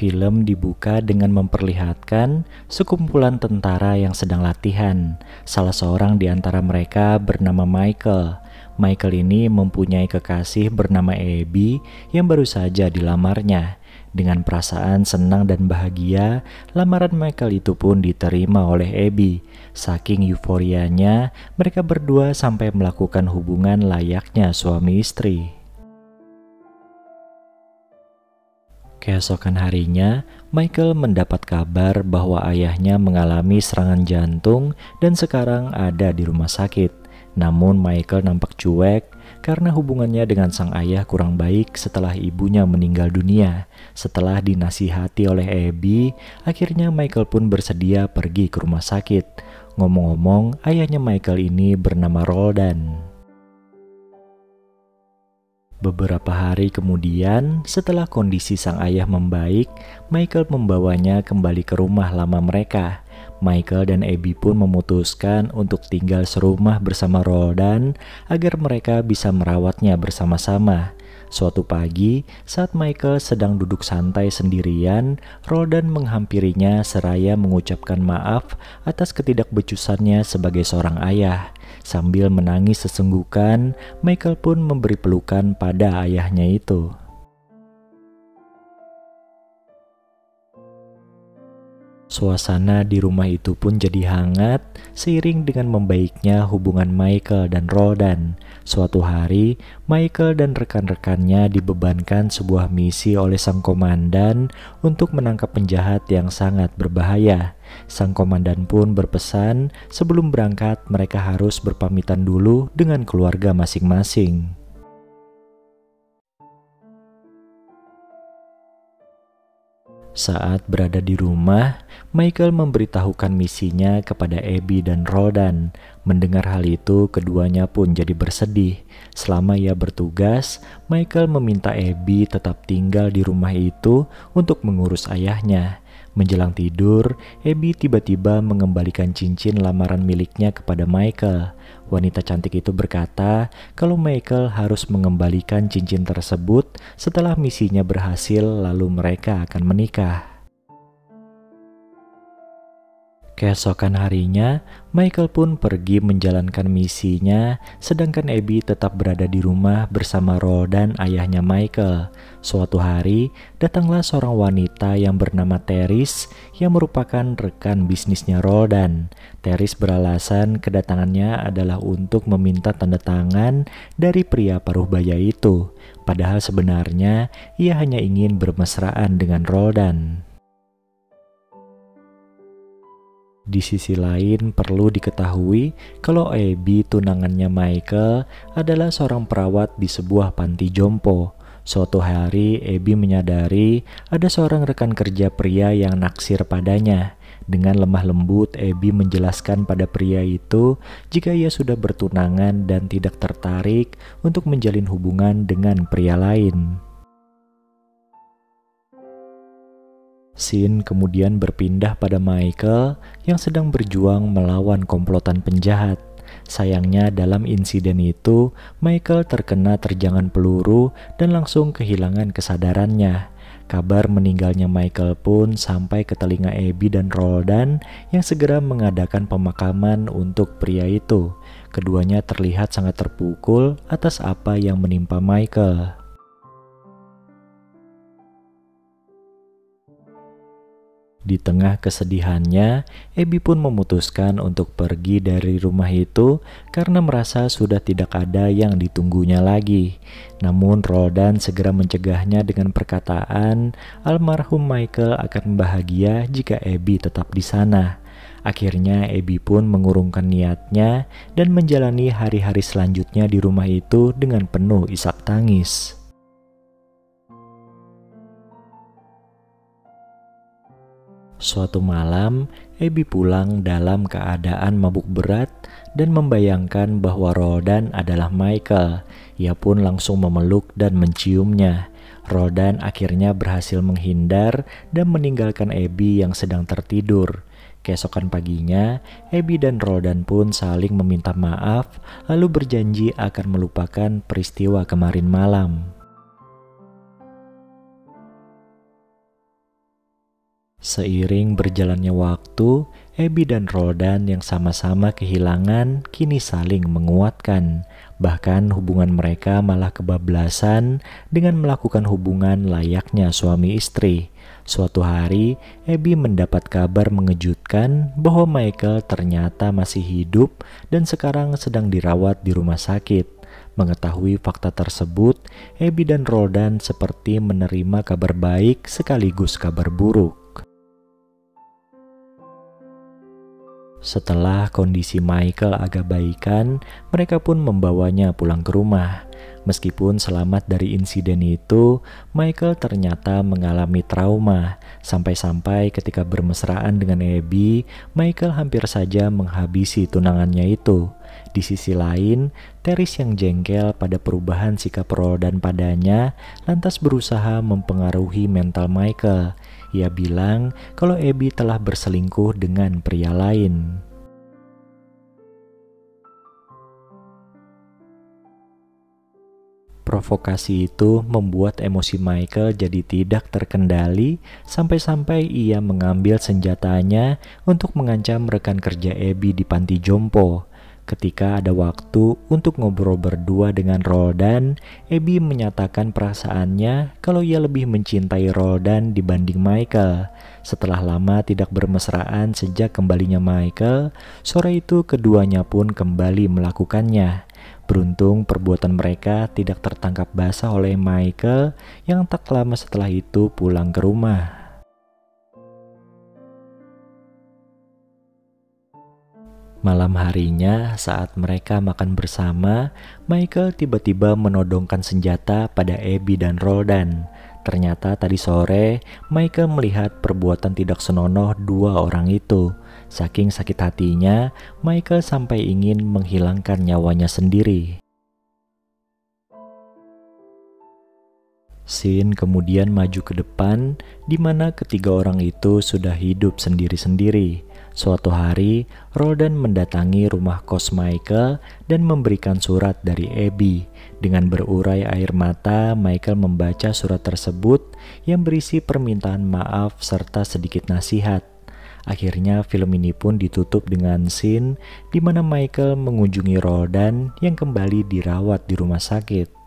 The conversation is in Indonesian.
Film dibuka dengan memperlihatkan sekumpulan tentara yang sedang latihan. Salah seorang di antara mereka bernama Michael. Michael ini mempunyai kekasih bernama Abby yang baru saja dilamarnya. Dengan perasaan senang dan bahagia, lamaran Michael itu pun diterima oleh Abby. Saking euforianya, mereka berdua sampai melakukan hubungan layaknya suami istri. Keesokan harinya, Michael mendapat kabar bahwa ayahnya mengalami serangan jantung dan sekarang ada di rumah sakit. Namun Michael nampak cuek karena hubungannya dengan sang ayah kurang baik setelah ibunya meninggal dunia. Setelah dinasihati oleh Abby, akhirnya Michael pun bersedia pergi ke rumah sakit. Ngomong-ngomong, ayahnya Michael ini bernama Roldan. Beberapa hari kemudian, setelah kondisi sang ayah membaik, Michael membawanya kembali ke rumah lama mereka. Michael dan Abby pun memutuskan untuk tinggal serumah bersama Roldan agar mereka bisa merawatnya bersama-sama. Suatu pagi, saat Michael sedang duduk santai sendirian, Roldan menghampirinya seraya mengucapkan maaf atas ketidakbecusannya sebagai seorang ayah. Sambil menangis sesenggukan, Michael pun memberi pelukan pada ayahnya itu. Suasana di rumah itu pun jadi hangat seiring dengan membaiknya hubungan Michael dan Roldan. Suatu hari, Michael dan rekan-rekannya dibebankan sebuah misi oleh sang komandan untuk menangkap penjahat yang sangat berbahaya. Sang komandan pun berpesan sebelum berangkat mereka harus berpamitan dulu dengan keluarga masing-masing. Saat berada di rumah, Michael memberitahukan misinya kepada Abby dan Roldan. Mendengar hal itu, keduanya pun jadi bersedih. Selama ia bertugas, Michael meminta Abby tetap tinggal di rumah itu untuk mengurus ayahnya. Menjelang tidur, Abby tiba-tiba mengembalikan cincin lamaran miliknya kepada Michael. Wanita cantik itu berkata kalau Michael harus mengembalikan cincin tersebut setelah misinya berhasil, lalu mereka akan menikah. Keesokan harinya, Michael pun pergi menjalankan misinya, sedangkan Abby tetap berada di rumah bersama Roldan, ayahnya Michael. Suatu hari, datanglah seorang wanita yang bernama Teris yang merupakan rekan bisnisnya Roldan. Teris beralasan kedatangannya adalah untuk meminta tanda tangan dari pria paruh baya itu. Padahal sebenarnya ia hanya ingin bermesraan dengan Roldan. Di sisi lain, perlu diketahui kalau Abby, tunangannya Michael, adalah seorang perawat di sebuah panti jompo. Suatu hari, Abby menyadari ada seorang rekan kerja pria yang naksir padanya. Dengan lemah lembut, Abby menjelaskan pada pria itu jika ia sudah bertunangan dan tidak tertarik untuk menjalin hubungan dengan pria lain. Scene kemudian berpindah pada Michael yang sedang berjuang melawan komplotan penjahat. Sayangnya dalam insiden itu, Michael terkena terjangan peluru dan langsung kehilangan kesadarannya. Kabar meninggalnya Michael pun sampai ke telinga Abby dan Roldan yang segera mengadakan pemakaman untuk pria itu. Keduanya terlihat sangat terpukul atas apa yang menimpa Michael. Di tengah kesedihannya, Abby pun memutuskan untuk pergi dari rumah itu karena merasa sudah tidak ada yang ditunggunya lagi. Namun Roldan segera mencegahnya dengan perkataan almarhum Michael akan bahagia jika Abby tetap di sana. Akhirnya Abby pun mengurungkan niatnya dan menjalani hari-hari selanjutnya di rumah itu dengan penuh isak tangis. Suatu malam, Abby pulang dalam keadaan mabuk berat dan membayangkan bahwa Roldan adalah Michael. Ia pun langsung memeluk dan menciumnya. Roldan akhirnya berhasil menghindar dan meninggalkan Abby yang sedang tertidur. Keesokan paginya, Abby dan Roldan pun saling meminta maaf lalu berjanji akan melupakan peristiwa kemarin malam. Seiring berjalannya waktu, Abby dan Roldan yang sama-sama kehilangan kini saling menguatkan. Bahkan hubungan mereka malah kebablasan dengan melakukan hubungan layaknya suami istri. Suatu hari, Abby mendapat kabar mengejutkan bahwa Michael ternyata masih hidup dan sekarang sedang dirawat di rumah sakit. Mengetahui fakta tersebut, Abby dan Roldan seperti menerima kabar baik sekaligus kabar buruk. Setelah kondisi Michael agak baikan, mereka pun membawanya pulang ke rumah. Meskipun selamat dari insiden itu, Michael ternyata mengalami trauma. Sampai-sampai ketika bermesraan dengan Abby, Michael hampir saja menghabisi tunangannya itu. Di sisi lain, Teresa yang jengkel pada perubahan sikap Roldan padanya, lantas berusaha mempengaruhi mental Michael. Ia bilang kalau Abby telah berselingkuh dengan pria lain. Provokasi itu membuat emosi Michael jadi tidak terkendali sampai-sampai ia mengambil senjatanya untuk mengancam rekan kerja Abby di panti jompo. Ketika ada waktu untuk ngobrol berdua dengan Roldan, Abby menyatakan perasaannya kalau ia lebih mencintai Roldan dibanding Michael. Setelah lama tidak bermesraan sejak kembalinya Michael, sore itu keduanya pun kembali melakukannya. Beruntung perbuatan mereka tidak tertangkap basah oleh Michael yang tak lama setelah itu pulang ke rumah. Malam harinya saat mereka makan bersama, Michael tiba-tiba menodongkan senjata pada Abby dan Roldan. Ternyata tadi sore, Michael melihat perbuatan tidak senonoh dua orang itu. Saking sakit hatinya, Michael sampai ingin menghilangkan nyawanya sendiri. Scene kemudian maju ke depan, di mana ketiga orang itu sudah hidup sendiri-sendiri. Suatu hari, Roldan mendatangi rumah kos Michael dan memberikan surat dari Abby. Dengan berurai air mata, Michael membaca surat tersebut yang berisi permintaan maaf serta sedikit nasihat. Akhirnya film ini pun ditutup dengan scene di mana Michael mengunjungi Roldan yang kembali dirawat di rumah sakit.